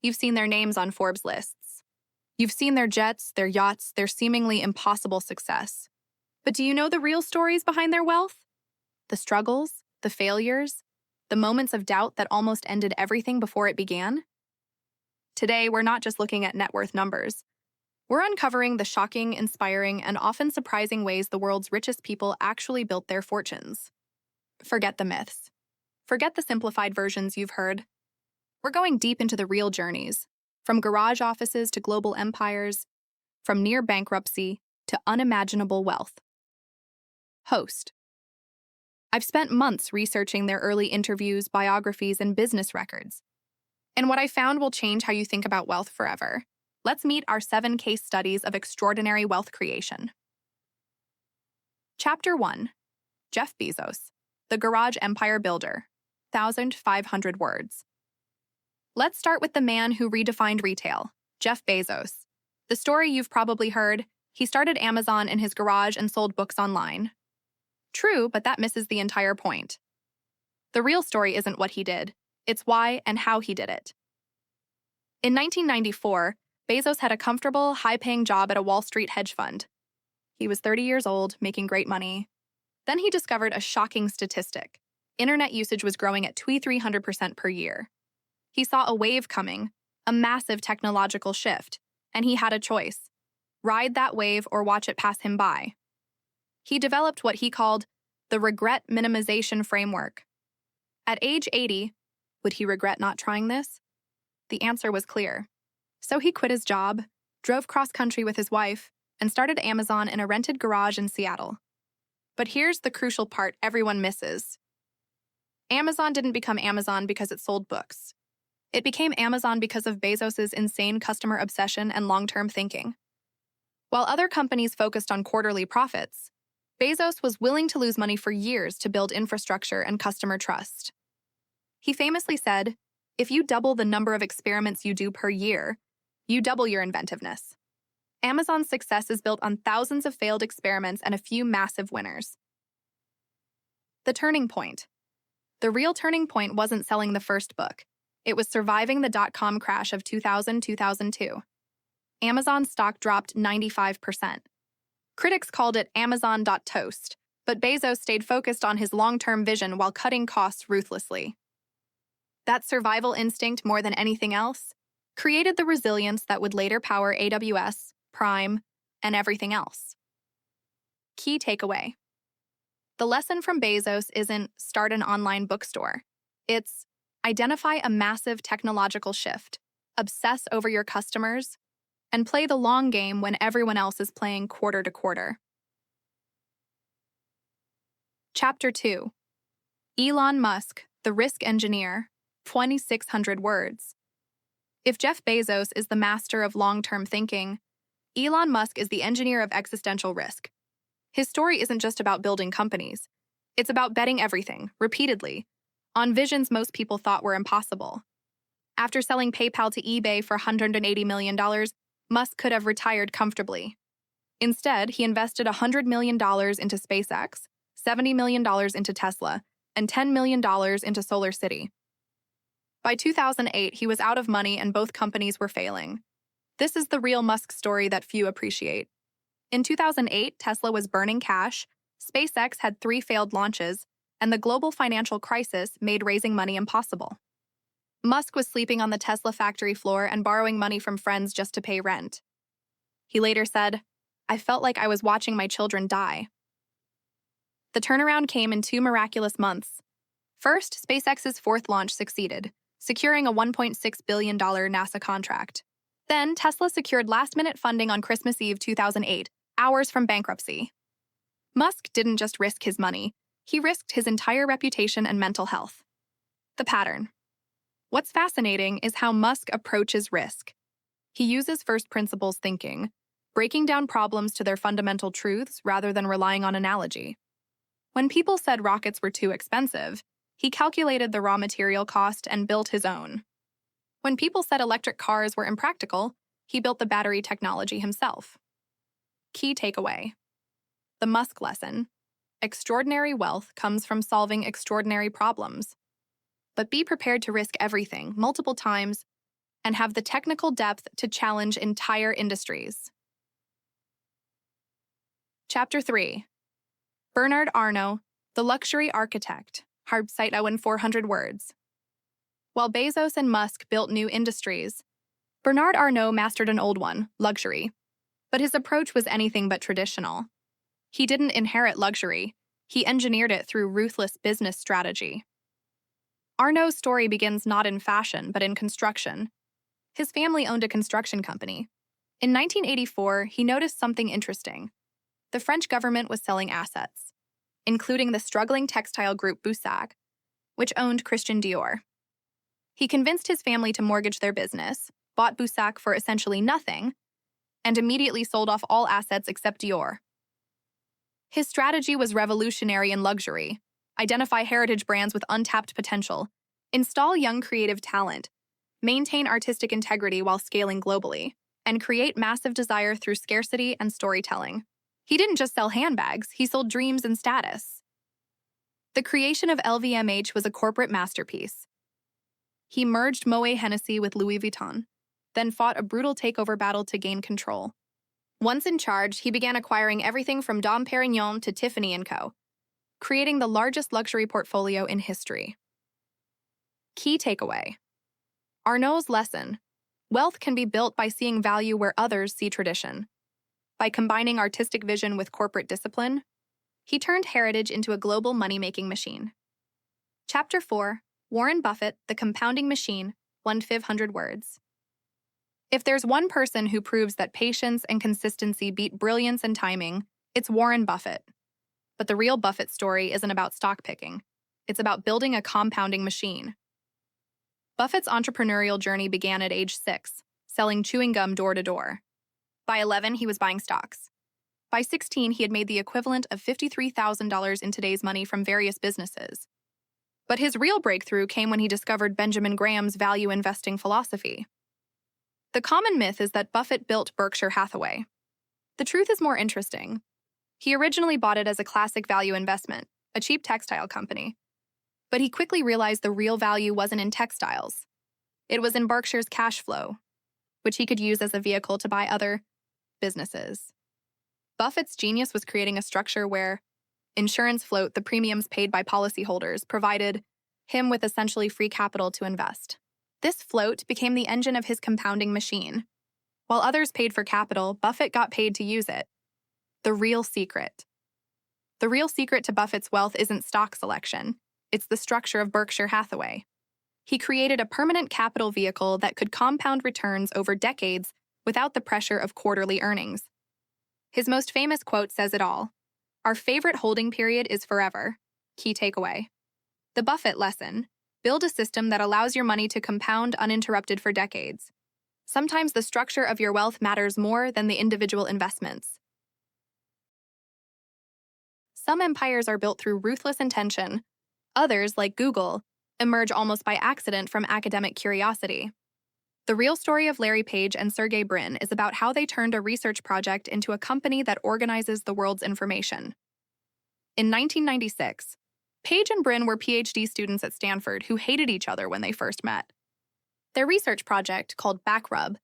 You've seen their names on Forbes lists. You've seen their jets, their yachts, their seemingly impossible success. But do you know the real stories behind their wealth? The struggles, the failures, the moments of doubt that almost ended everything before it began? Today, we're not just looking at net worth numbers. We're uncovering the shocking, inspiring, and often surprising ways the world's richest people actually built their fortunes. Forget the myths. Forget the simplified versions you've heard. We're going deep into the real journeys, from garage offices to global empires, from near bankruptcy to unimaginable wealth. Host. I've spent months researching their early interviews, biographies, and business records. And what I found will change how you think about wealth forever. Let's meet our 7 case studies of extraordinary wealth creation. Chapter 1. Jeff Bezos, the Garage Empire Builder, 1,500 words. Let's start with the man who redefined retail, Jeff Bezos. The story you've probably heard: he started Amazon in his garage and sold books online. True, but that misses the entire point. The real story isn't what he did, it's why and how he did it. In 1994, Bezos had a comfortable, high-paying job at a Wall Street hedge fund. He was 30 years old, making great money. Then he discovered a shocking statistic. Internet usage was growing at 300% per year. He saw a wave coming, a massive technological shift, and he had a choice: ride that wave or watch it pass him by. He developed what he called the regret minimization framework. At age 80, would he regret not trying this? The answer was clear. So he quit his job, drove cross-country with his wife, and started Amazon in a rented garage in Seattle. But here's the crucial part everyone misses. Amazon didn't become Amazon because it sold books. It became Amazon because of Bezos' insane customer obsession and long-term thinking. While other companies focused on quarterly profits, Bezos was willing to lose money for years to build infrastructure and customer trust. He famously said, "If you double the number of experiments you do per year, you double your inventiveness." Amazon's success is built on thousands of failed experiments and a few massive winners. The turning point. The real turning point wasn't selling the first book. It was surviving the dot-com crash of 2000-2002. Amazon's stock dropped 95%. Critics called it Amazon.toast, but Bezos stayed focused on his long-term vision while cutting costs ruthlessly. That survival instinct, more than anything else, created the resilience that would later power AWS, Prime, and everything else. Key takeaway. The lesson from Bezos isn't start an online bookstore. It's identify a massive technological shift, obsess over your customers, and play the long game when everyone else is playing quarter to quarter. Chapter 2. Elon Musk, the Risk Engineer, 2,600 words. If Jeff Bezos is the master of long-term thinking, Elon Musk is the engineer of existential risk. His story isn't just about building companies. It's about betting everything, repeatedly, on visions most people thought were impossible. After selling PayPal to eBay for $180 million, Musk could have retired comfortably. Instead, he invested $100 million into SpaceX, $70 million into Tesla, and $10 million into SolarCity. By 2008, he was out of money and both companies were failing. This is the real Musk story that few appreciate. In 2008, Tesla was burning cash, SpaceX had 3 failed launches, and the global financial crisis made raising money impossible. Musk was sleeping on the Tesla factory floor and borrowing money from friends just to pay rent. He later said, "I felt like I was watching my children die." The turnaround came in 2 miraculous months. First, SpaceX's 4th launch succeeded, securing a $1.6 billion NASA contract. Then, Tesla secured last-minute funding on Christmas Eve 2008, hours from bankruptcy. Musk didn't just risk his money, he risked his entire reputation and mental health. The pattern. What's fascinating is how Musk approaches risk. He uses first principles thinking, breaking down problems to their fundamental truths rather than relying on analogy. When people said rockets were too expensive, he calculated the raw material cost and built his own. When people said electric cars were impractical, he built the battery technology himself. Key takeaway. The Musk lesson. Extraordinary wealth comes from solving extraordinary problems. But be prepared to risk everything, multiple times, and have the technical depth to challenge entire industries. Chapter 3. Bernard Arnault, the luxury architect. Hard site in 400 words. While Bezos and Musk built new industries, Bernard Arnault mastered an old one, luxury. But his approach was anything but traditional. He didn't inherit luxury. He engineered it through ruthless business strategy. Arnault's story begins not in fashion, but in construction. His family owned a construction company. In 1984, he noticed something interesting. The French government was selling assets, including the struggling textile group Buffett, which owned Christian Dior. He convinced his family to mortgage their business, bought Buffett for essentially nothing, and immediately sold off all assets except Dior. His strategy was revolutionary in luxury: identify heritage brands with untapped potential, install young creative talent, maintain artistic integrity while scaling globally, and create massive desire through scarcity and storytelling. He didn't just sell handbags, he sold dreams and status. The creation of LVMH was a corporate masterpiece. He merged Moet Hennessy with Louis Vuitton, then fought a brutal takeover battle to gain control. Once in charge, he began acquiring everything from Dom Perignon to Tiffany & Co., creating the largest luxury portfolio in history. Key takeaway. Arnault's lesson: wealth can be built by seeing value where others see tradition. By combining artistic vision with corporate discipline, he turned heritage into a global money-making machine. Chapter 4. Warren Buffett, the compounding machine, 1,500 words. If there's one person who proves that patience and consistency beat brilliance and timing, it's Warren Buffett. But the real Buffett story isn't about stock picking. It's about building a compounding machine. Buffett's entrepreneurial journey began at age 6, selling chewing gum door to door. By 11, he was buying stocks. By 16, he had made the equivalent of $53,000 in today's money from various businesses. But his real breakthrough came when he discovered Benjamin Graham's value investing philosophy. The common myth is that Buffett built Berkshire Hathaway. The truth is more interesting. He originally bought it as a classic value investment, a cheap textile company. But he quickly realized the real value wasn't in textiles. It was in Berkshire's cash flow, which he could use as a vehicle to buy other businesses. Buffett's genius was creating a structure where insurance float, the premiums paid by policyholders, provided him with essentially free capital to invest. This float became the engine of his compounding machine. While others paid for capital, Buffett got paid to use it. The real secret. The real secret to Buffett's wealth isn't stock selection. It's the structure of Berkshire Hathaway. He created a permanent capital vehicle that could compound returns over decades without the pressure of quarterly earnings. His most famous quote says it all: "Our favorite holding period is forever." Key takeaway. The Buffett lesson: build a system that allows your money to compound uninterrupted for decades. Sometimes the structure of your wealth matters more than the individual investments. Some empires are built through ruthless intention. Others, like Google, emerge almost by accident from academic curiosity. The real story of Larry Page and Sergey Brin is about how they turned a research project into a company that organizes the world's information. In 1996, Page and Brin were PhD students at Stanford who hated each other when they first met. Their research project, called Backrub,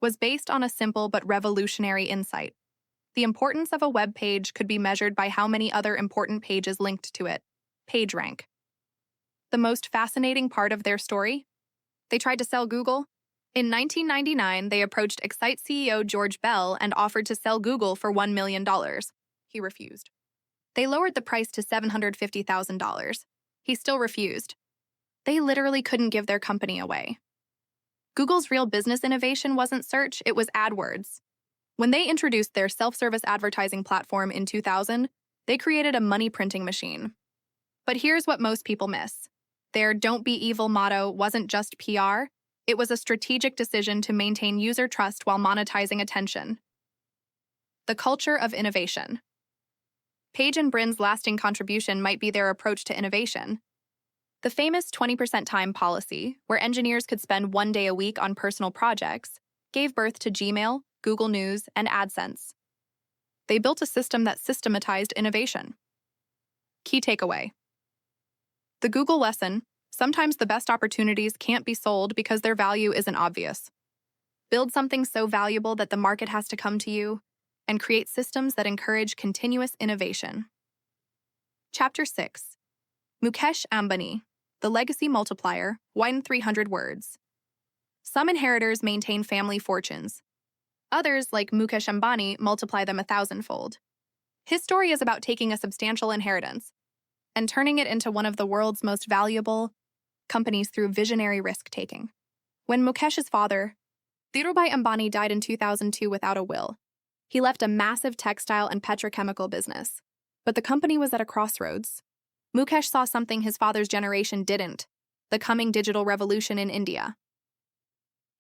was based on a simple but revolutionary insight. The importance of a web page could be measured by how many other important pages linked to it, PageRank. The most fascinating part of their story? They tried to sell Google. In 1999, they approached Excite CEO George Bell and offered to sell Google for $1 million. He refused. They lowered the price to $750,000. He still refused. They literally couldn't give their company away. Google's real business innovation wasn't search, it was AdWords. When they introduced their self-service advertising platform in 2000, they created a money printing machine. But here's what most people miss. Their "Don't Be Evil" motto wasn't just PR, it was a strategic decision to maintain user trust while monetizing attention. The culture of innovation. Page and Brin's lasting contribution might be their approach to innovation. The famous 20% time policy, where engineers could spend one day a week on personal projects, gave birth to Gmail, Google News, and AdSense. They built a system that systematized innovation. Key takeaway. The Google lesson: Sometimes the best opportunities can't be sold because their value isn't obvious. Build something so valuable that the market has to come to you, and create systems that encourage continuous innovation. Chapter 6. Mukesh Ambani, the legacy multiplier, 300 words. Some inheritors maintain family fortunes. Others, like Mukesh Ambani, multiply them 1,000-fold. His story is about taking a substantial inheritance and turning it into one of the world's most valuable companies through visionary risk-taking. When Mukesh's father, Dhirubhai Ambani, died in 2002 without a will, he left a massive textile and petrochemical business. But the company was at a crossroads. Mukesh saw something his father's generation didn't: the coming digital revolution in India.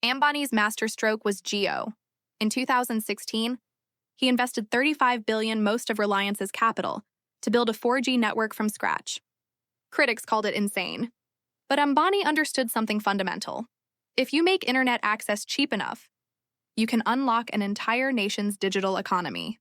Ambani's masterstroke was Jio. In 2016, he invested $35 billion, most of Reliance's capital, to build a 4G network from scratch. Critics called it insane. But Ambani understood something fundamental. If you make internet access cheap enough, you can unlock an entire nation's digital economy.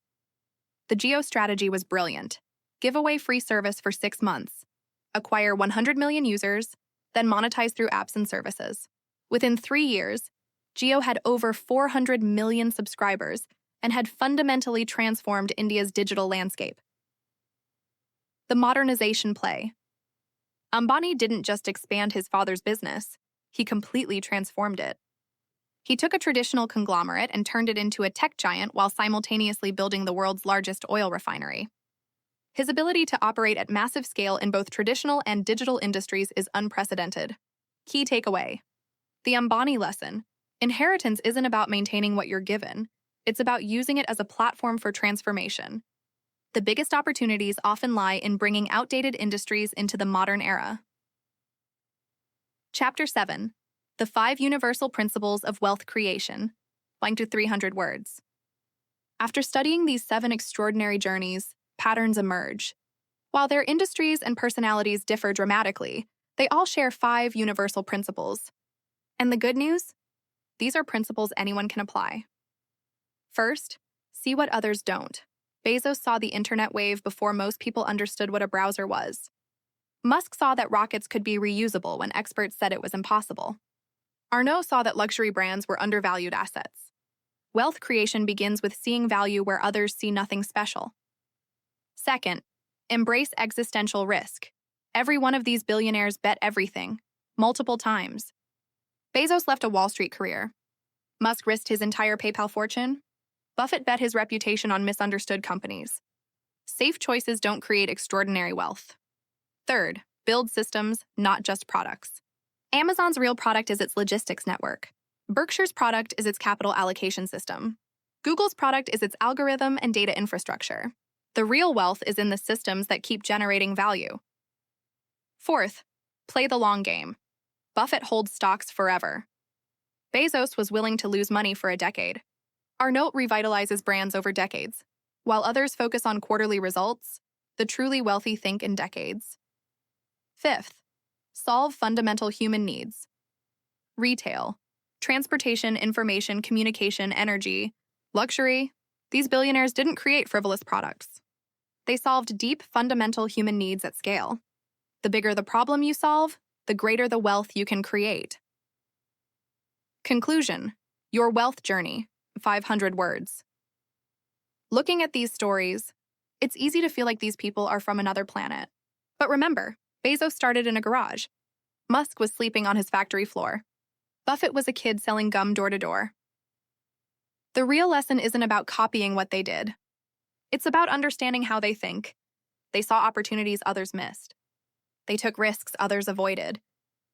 The Jio strategy was brilliant. Give away free service for 6 months, acquire 100 million users, then monetize through apps and services. Within 3 years, Jio had over 400 million subscribers and had fundamentally transformed India's digital landscape. The modernization play. Ambani didn't just expand his father's business, he completely transformed it. He took a traditional conglomerate and turned it into a tech giant while simultaneously building the world's largest oil refinery. His ability to operate at massive scale in both traditional and digital industries is unprecedented. Key takeaway. The Ambani lesson: inheritance isn't about maintaining what you're given, it's about using it as a platform for transformation. The biggest opportunities often lie in bringing outdated industries into the modern era. Chapter 7. The 5 Universal Principles of Wealth Creation, 300 words. After studying these 7 extraordinary journeys, patterns emerge. While their industries and personalities differ dramatically, they all share 5 universal principles. And the good news? These are principles anyone can apply. First, see what others don't. Bezos saw the internet wave before most people understood what a browser was. Musk saw that rockets could be reusable when experts said it was impossible. Arnault saw that luxury brands were undervalued assets. Wealth creation begins with seeing value where others see nothing special. Second, embrace existential risk. Every one of these billionaires bet everything, multiple times. Bezos left a Wall Street career. Musk risked his entire PayPal fortune. Buffett bet his reputation on misunderstood companies. Safe choices don't create extraordinary wealth. Third, build systems, not just products. Amazon's real product is its logistics network. Berkshire's product is its capital allocation system. Google's product is its algorithm and data infrastructure. The real wealth is in the systems that keep generating value. Fourth, play the long game. Buffett holds stocks forever. Bezos was willing to lose money for a decade. Arnault revitalizes brands over decades. While others focus on quarterly results, the truly wealthy think in decades. Fifth, solve fundamental human needs. Retail, transportation, information, communication, energy, luxury. These billionaires didn't create frivolous products. They solved deep, fundamental human needs at scale. The bigger the problem you solve, the greater the wealth you can create. Conclusion: your wealth journey, 500 words. Looking at these stories, it's easy to feel like these people are from another planet. But remember, Bezos started in a garage. Musk was sleeping on his factory floor. Buffett was a kid selling gum door to door. The real lesson isn't about copying what they did. It's about understanding how they think. They saw opportunities others missed. They took risks others avoided.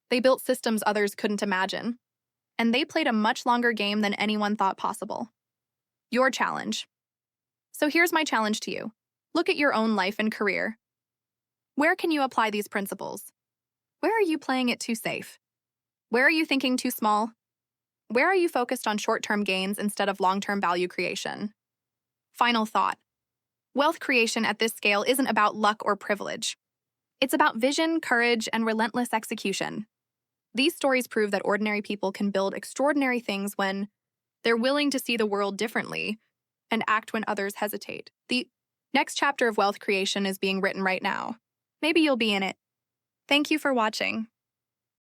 They built systems others couldn't imagine. And they played a much longer game than anyone thought possible. Your challenge. So here's my challenge to you. Look at your own life and career. Where can you apply these principles? Where are you playing it too safe? Where are you thinking too small? Where are you focused on short-term gains instead of long-term value creation? Final thought. Wealth creation at this scale isn't about luck or privilege. It's about vision, courage, and relentless execution. These stories prove that ordinary people can build extraordinary things when they're willing to see the world differently and act when others hesitate. The next chapter of wealth creation is being written right now. Maybe you'll be in it. Thank you for watching.